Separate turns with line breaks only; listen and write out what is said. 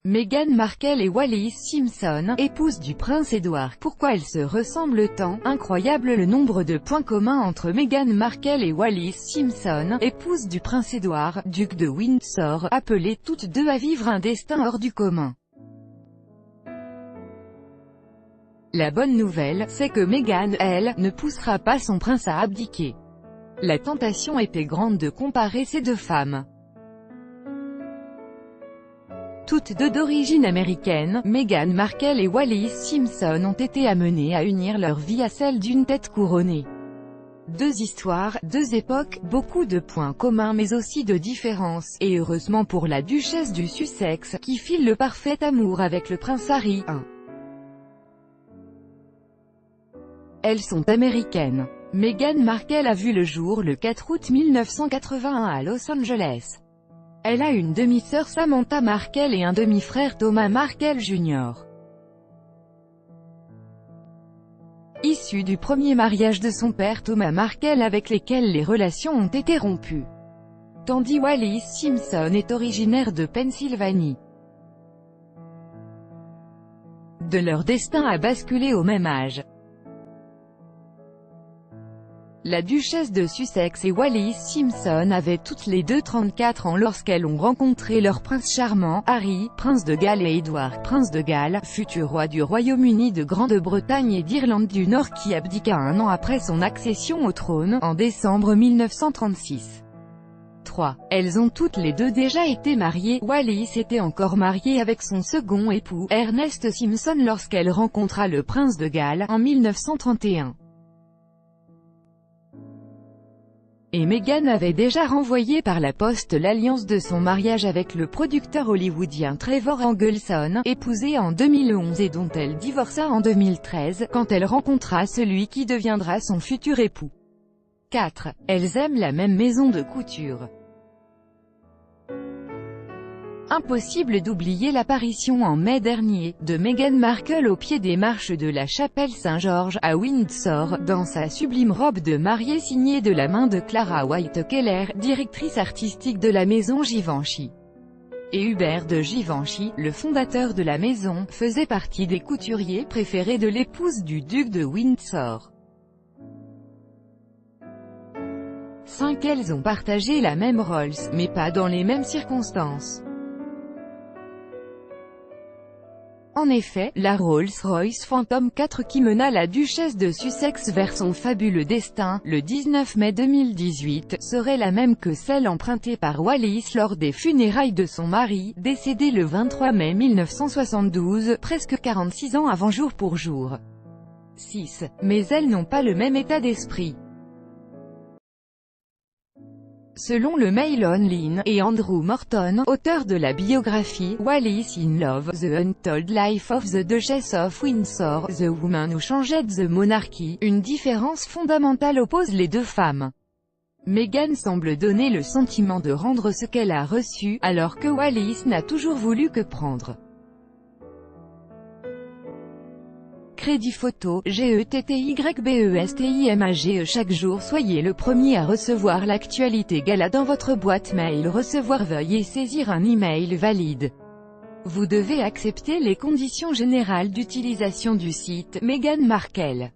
Meghan Markle et Wallis Simpson, épouse du prince Édouard. Pourquoi elles se ressemblent tant? Incroyable le nombre de points communs entre Meghan Markle et Wallis Simpson, épouse du prince Édouard, duc de Windsor, appelées toutes deux à vivre un destin hors du commun. La bonne nouvelle, c'est que Meghan, elle, ne poussera pas son prince à abdiquer. La tentation était grande de comparer ces deux femmes. Toutes deux d'origine américaine, Meghan Markle et Wallis Simpson ont été amenées à unir leur vie à celle d'une tête couronnée. Deux histoires, deux époques, beaucoup de points communs mais aussi de différences, et heureusement pour la duchesse du Sussex, qui file le parfait amour avec le prince Harry. Elles sont américaines. Meghan Markle a vu le jour le 4 août 1981 à Los Angeles. Elle a une demi-sœur Samantha Markle et un demi-frère Thomas Markle Jr. Issu du premier mariage de son père Thomas Markle avec lesquels les relations ont été rompues. Tandis Wallis Simpson est originaire de Pennsylvanie. De leur destin a basculé au même âge. La duchesse de Sussex et Wallis Simpson avaient toutes les deux 34 ans lorsqu'elles ont rencontré leur prince charmant, Harry, prince de Galles et Édouard, prince de Galles, futur roi du Royaume-Uni de Grande-Bretagne et d'Irlande du Nord qui abdiqua un an après son accession au trône, en décembre 1936. 3. Elles ont toutes les deux déjà été mariées. Wallis était encore mariée avec son second époux, Ernest Simpson lorsqu'elle rencontra le prince de Galles, en 1931. Et Meghan avait déjà renvoyé par la poste l'alliance de son mariage avec le producteur hollywoodien Trevor Engelson, épousé en 2011 et dont elle divorça en 2013, quand elle rencontra celui qui deviendra son futur époux. 4. Elles aiment la même maison de couture. Impossible d'oublier l'apparition en mai dernier, de Meghan Markle au pied des marches de la chapelle Saint-Georges, à Windsor, dans sa sublime robe de mariée signée de la main de Clara White Keller, directrice artistique de la maison Givenchy. Et Hubert de Givenchy, le fondateur de la maison, faisait partie des couturiers préférés de l'épouse du duc de Windsor. 5. Elles ont partagé la même Rolls, mais pas dans les mêmes circonstances. En effet, la Rolls-Royce Phantom 4 qui mena la duchesse de Sussex vers son fabuleux destin, le 19 mai 2018, serait la même que celle empruntée par Wallis lors des funérailles de son mari, décédé le 23 mai 1972, presque 46 ans avant jour pour jour. 6. Mais elles n'ont pas le même état d'esprit. Selon le Mail Online, et Andrew Morton, auteur de la biographie « Wallis in Love, The Untold Life of the Duchess of Windsor, The Woman Who Changed the Monarchy », une différence fondamentale oppose les deux femmes. Meghan semble donner le sentiment de rendre ce qu'elle a reçu, alors que Wallis n'a toujours voulu que prendre. Crédit photo, GETTYBESTIMAGE. Chaque jour soyez le premier à recevoir l'actualité gala dans votre boîte mail. Recevoir, veuillez saisir un email valide. Vous devez accepter les conditions générales d'utilisation du site Meghan Markle.